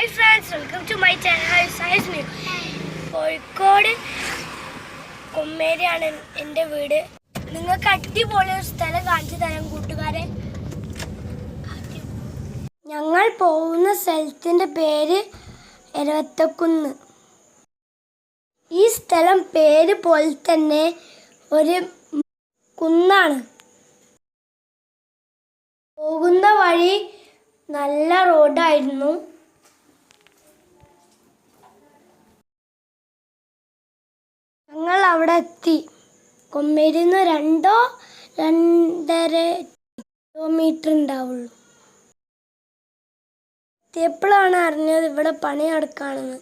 Hi friends, welcome to my channel. Science New. Kozhikode കൊമ്മേരിയാണ് എൻ്റെ വീട്. നിങ്ങൾക്ക് അടിപൊളി ഒരു സ്ഥലം കാണിച്ചു തരാം കൂട്ടുകാരെ. ഞങ്ങൾ പോകുന്ന സ്ഥലത്തിൻ്റെ പേര് എരവത്തക്കുന്ന്. ഈ സ്ഥലം പേര് പോലെ തന്നെ ഒരു കുന്നാണ്. പോകുന്ന വഴി നല്ല റോഡായിരുന്നു. ഞങ്ങൾ അവിടെ എത്തി. കൊമ്മേരിയിൽ നിന്ന് 2-2.5 കിലോമീറ്റർ ഉണ്ടാവുള്ളൂ. എത്തിയപ്പോഴാണ് അറിഞ്ഞത് ഇവിടെ പണി നടക്കുകയാണെന്ന്.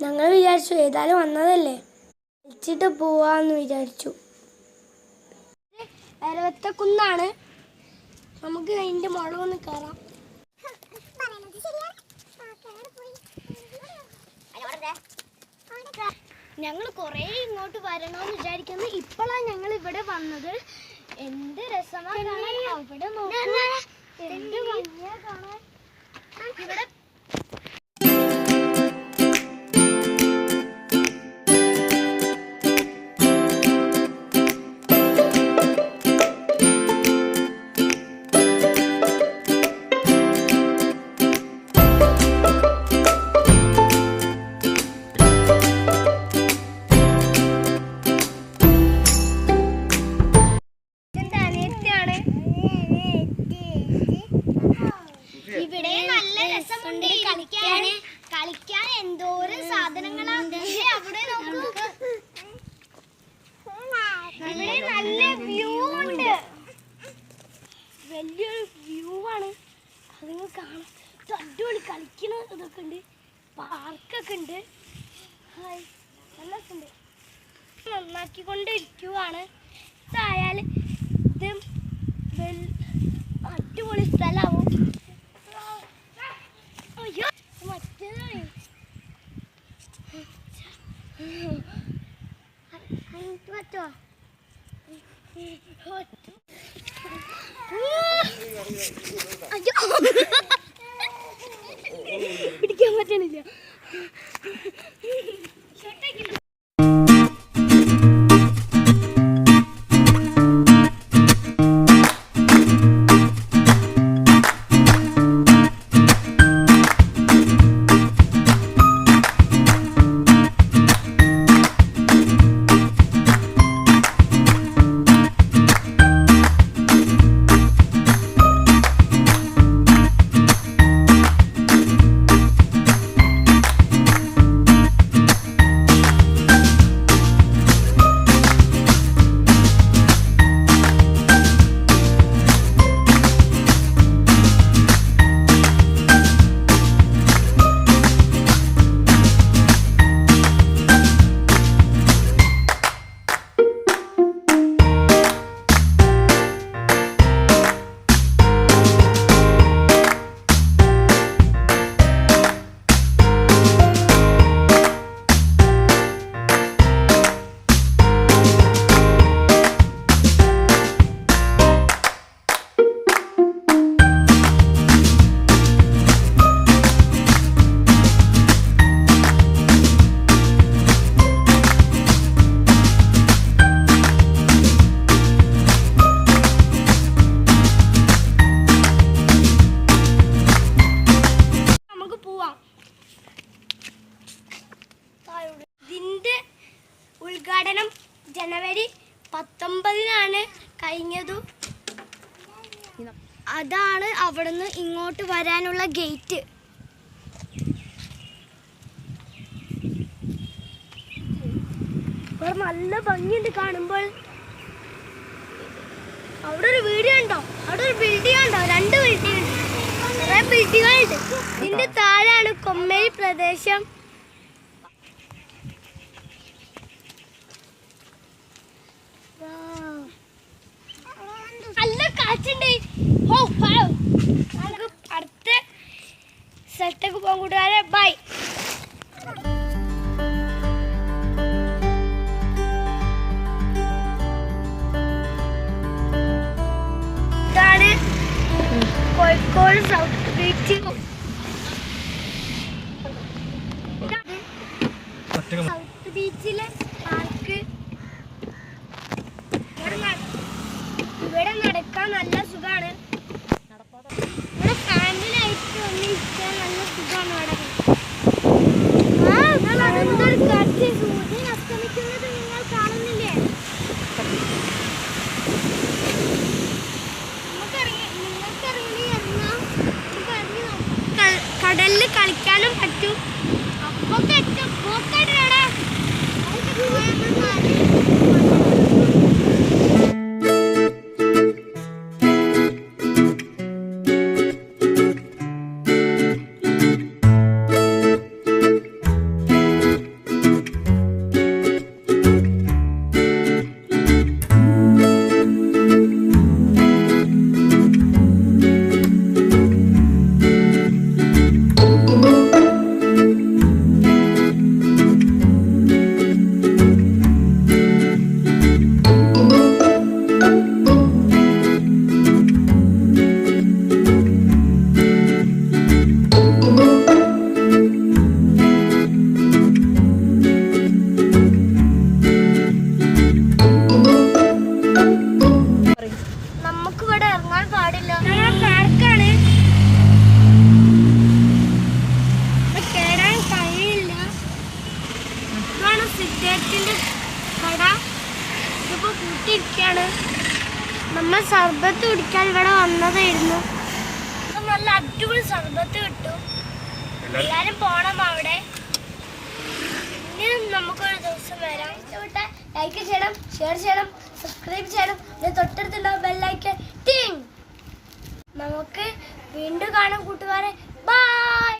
ഞങ്ങൾ വിചാരിച്ചു ഏതായാലും വന്നതല്ലേ വിളിച്ചിട്ട് പോവാന്ന് വിചാരിച്ചു. എരവത്തക്കുന്നാണ്. നമുക്ക് അതിൻ്റെ മുളകൊന്ന് കയറാം. ഞങ്ങൾ കുറേ ഇങ്ങോട്ട് വരണമെന്ന് വിചാരിക്കുന്നു. ഇപ്പോഴാണ് ഞങ്ങൾ ഇവിടെ വന്നത്. എന്ത് രസമാണ് കാണാൻ. അവിടെ നോക്കുക, എന്ത് ഭംഗിയാ കാണാൻ. ഇവിടെ കളിക്കാൻ എന്തോരം സാധനങ്ങളാണ്. അവിടെ നോക്കൂ, ഇവിടെ നല്ല വ്യൂ ഉണ്ട്. വലിയൊരു വ്യൂ ആണ്. അതിങ്ങൾ കാണാം. അടിപൊളി കളിക്കണ ഇതൊക്കെ ഉണ്ട്. പാർക്കൊക്കെ ഉണ്ട്. നല്ല ഉണ്ട്. നന്നാക്കിക്കൊണ്ടിരിക്കുവാണ്. ഇതായാൽ ഇത് അടിപൊളി സ്ഥലമാവും. അയ്യോ മറ്റേതാണ്. പറ്റോ അയ്യോ പിടിക്കാൻ പറ്റണില്ല. ഉദ്ഘാടനം ജനുവരി 19 കഴിഞ്ഞതു. അതാണ് അവിടുന്ന് ഇങ്ങോട്ട് വരാനുള്ള ഗേറ്റ്. ഇവിടെ നല്ല ഭംഗിയുണ്ട് കാണുമ്പോൾ. അവിടെ ഒരു വീട് ഉണ്ടോ, അവിടെ ഒരു ബിൽഡിംഗ് ഉണ്ടോ, 2 ബിൽഡിംഗ് ഉണ്ട്. കുറേ ബിൽഡിങ്ങുകളുണ്ട്. ഇതിന്റെ താഴെയാണ് കൊമ്മേരി പ്രദേശം. നല്ല കാറ്റുണ്ട്. നമുക്ക് അടുത്ത സ്ഥലത്തേക്ക് പോകാൻ കൂട്ടുകാരെ. ബൈ. ഇതാണ് കോഴിക്കോട് സൗത്ത് ബീച്ച്. സൗത്ത് ബീച്ചിലെ പാർക്ക് ഇവിടെ നടക്കാൻ നല്ല സുഖമാണ്. ഇവിടെ ഫാമിലിയായിട്ട് വന്നിരിക്കാൻ നല്ല സുഖമാണ്. ഇവിടെ സൂര്യൻ അസ്തമിക്കുന്നത് നിങ്ങൾ കാണുന്നില്ലേ? കടലിൽ കളിക്കാനും പറ്റും. അപ്പൊ നമുക്കിവിടെ ഇറങ്ങാൻ പാടില്ല. പാർക്കാണ്, കേറാൻ കഴിയില്ല. ഇതാണ് സിദ്ധേറ്റിന്റെ കട. ഇതിപ്പോ കൂട്ടിയിരിക്കാണ്. നമ്മൾ സർബത്ത് കുടിക്കാൻ ഇവിടെ വന്നതായിരുന്നു. നല്ല അടിപൊളി സർബത്ത് കിട്ടും. എല്ലാരും പോണം അവിടെ. ഇനിയും നമുക്കൊരു ദിവസം വരാം. ഇഷ്ടപ്പെട്ട ലൈക്ക് ചെയ്യണം, ഷെയർ ചെയ്യണം, സബ്സ്ക്രൈബ് ചെയ്യണം. തൊട്ടടുത്തുള്ള ബെല്ലൈക്കൻ ടിങ്. നമുക്ക് വീണ്ടും കാണാം കൂട്ടുകാരെ. ബൈ.